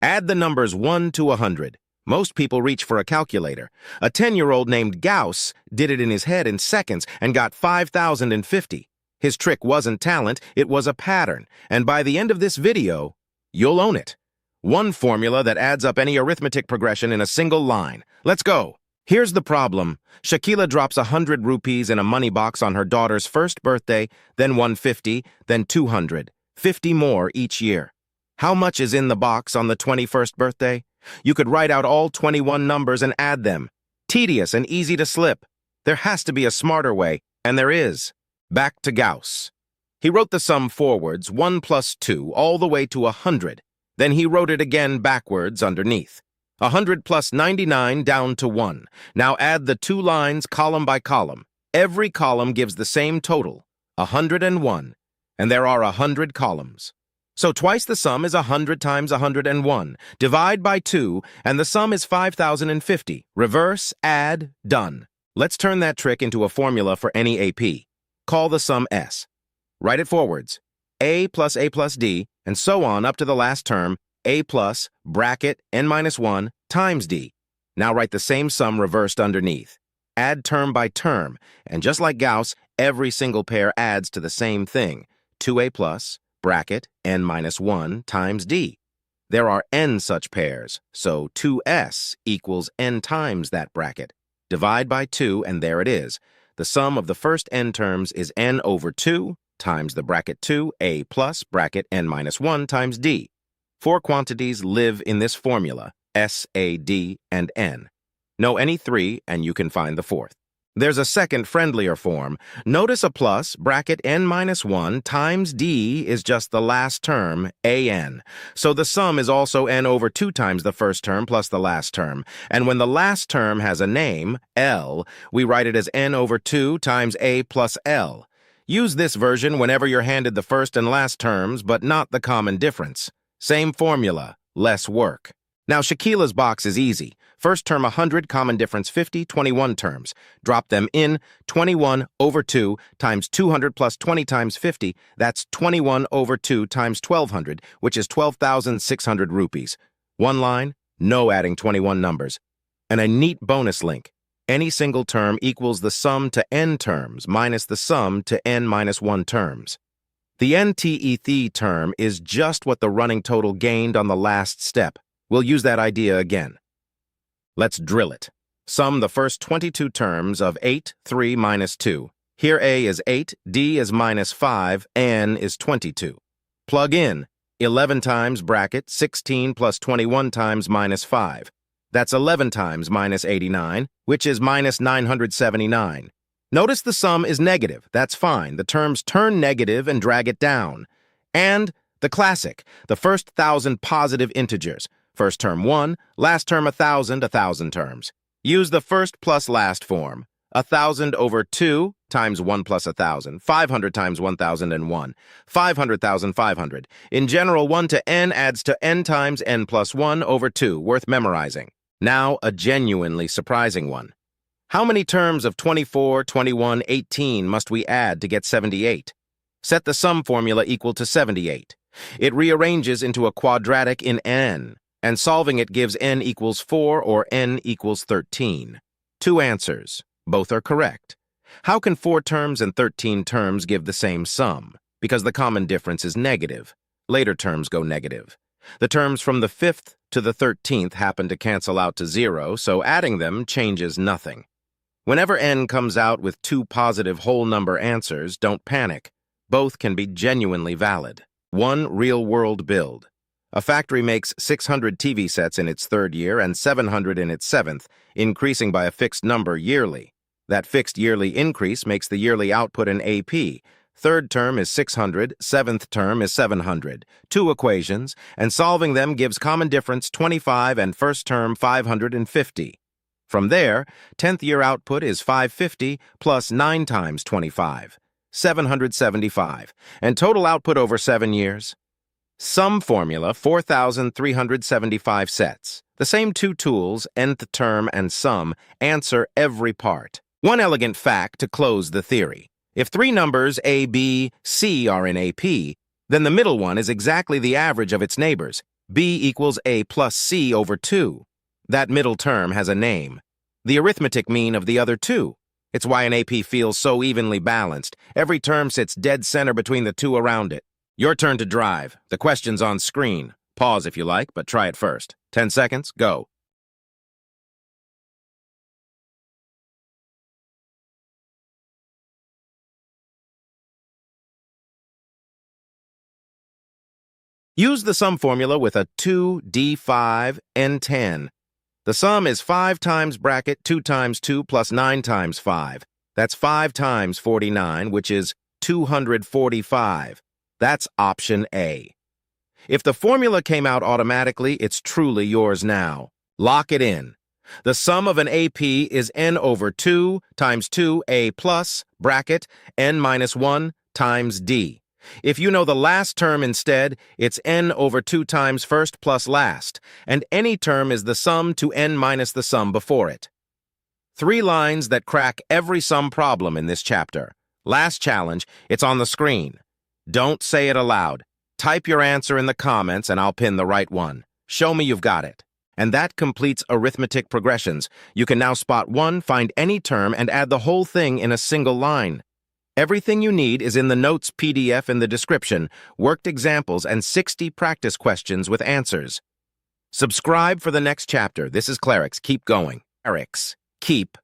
Add the numbers 1 to 100. Most people reach for a calculator. A 10-year-old named Gauss did it in his head in seconds and got 5,050. His trick wasn't talent, it was a pattern. And by the end of this video, you'll own it. One formula that adds up any arithmetic progression in a single line. Let's go. Here's the problem. Shakila drops 100 rupees in a money box on her daughter's first birthday, then 150, then 200. 50 more each year. How much is in the box on the 21st birthday? You could write out all 21 numbers and add them. Tedious and easy to slip. There has to be a smarter way, and there is. Back to Gauss. He wrote the sum forwards, 1 plus 2, all the way to 100. Then he wrote it again backwards underneath. 100 plus 99 down to 1. Now add the two lines column by column. Every column gives the same total, 101, and there are 100 columns. So twice the sum is 100 times 101. Divide by 2, and the sum is 5,050. Reverse, add, done. Let's turn that trick into a formula for any AP. Call the sum S. Write it forwards. A plus D, and so on up to the last term, A plus, bracket, n-1, times D. Now write the same sum reversed underneath. Add term by term, and just like Gauss, every single pair adds to the same thing. 2A plus, bracket, n-1 times D. There are n such pairs, so 2s equals n times that bracket. Divide by 2, and there it is. The sum of the first n terms is n over 2 times the bracket 2, a plus, bracket, n-1 times d. Four quantities live in this formula, s, a, d, and n. Know any three, and you can find the fourth. There's a second, friendlier form. Notice a plus, bracket, n-1 times d is just the last term, an. So the sum is also n over 2 times the first term plus the last term. And when the last term has a name, L, we write it as n over 2 times a plus L. Use this version whenever you're handed the first and last terms, but not the common difference. Same formula, less work. Now, Shakila's box is easy. First term 100, common difference 50, 21 terms. Drop them in, 21 over 2 times 200 plus 20 times 50. That's 21 over 2 times 1,200, which is 12,600 rupees. One line, no adding 21 numbers. And a neat bonus link. Any single term equals the sum to n terms minus the sum to n-1 terms. The nth term is just what the running total gained on the last step. We'll use that idea again. Let's drill it. Sum the first 22 terms of 8, 3 minus 2. Here a is 8, d is minus 5, n is 22. Plug in 11 times bracket 16 plus 21 times minus 5. That's 11 times minus 89, which is minus 979. Notice the sum is negative. That's fine. The terms turn negative and drag it down. And the classic, the first 1,000 positive integers. First term 1, last term 1,000 terms. Use the first plus last form. 1,000 over 2 times 1 plus 1,000. 500 times 1,001. 500,000, 500. In general, 1 to n adds to n times n plus 1 over 2, worth memorizing. Now, a genuinely surprising one. How many terms of 24, 21, 18 must we add to get 78? Set the sum formula equal to 78. It rearranges into a quadratic in n, and solving it gives n equals 4 or n equals 13. Two answers. Both are correct. How can 4 terms and 13 terms give the same sum? Because the common difference is negative. Later terms go negative. The terms from the 5th to the 13th happen to cancel out to 0, so adding them changes nothing. Whenever n comes out with two positive whole number answers, don't panic. Both can be genuinely valid. One real-world build. A factory makes 600 TV sets in its 3rd year and 700 in its 7th, increasing by a fixed number yearly. That fixed yearly increase makes the yearly output an AP. 3rd term is 600, 7th term is 700. Two equations, and solving them gives common difference 25 and first term 550. From there, 10th year output is 550 plus 9 times 25, 775, and total output over 7 years. Sum formula, 4,375 sets. The same two tools, nth term and sum, answer every part. One elegant fact to close the theory. If 3 numbers A, B, C are in AP, then the middle one is exactly the average of its neighbors. B equals A plus C over 2. That middle term has a name. The arithmetic mean of the other two. It's why an AP feels so evenly balanced. Every term sits dead center between the two around it. Your turn to drive. The question's on screen. Pause if you like, but try it first. 10 seconds, go. Use the sum formula with a 2d5 n10. The sum is 5 times bracket 2 times 2 plus 9 times 5. That's 5 times 49, which is 245. That's option A. If the formula came out automatically, it's truly yours now. Lock it in. The sum of an AP is n over 2 times 2a plus, bracket, n minus 1 times d. If you know the last term instead, it's n over 2 times first plus last, and any term is the sum to n minus the sum before it. 3 lines that crack every sum problem in this chapter. Last challenge, it's on the screen. Don't say it aloud. Type your answer in the comments and I'll pin the right one. Show me you've got it. And that completes arithmetic progressions. You can now spot one, find any term, and add the whole thing in a single line. Everything you need is in the notes PDF in the description, worked examples, and 60 practice questions with answers. Subscribe for the next chapter. This is Clarix. Keep going. Clarix. Keep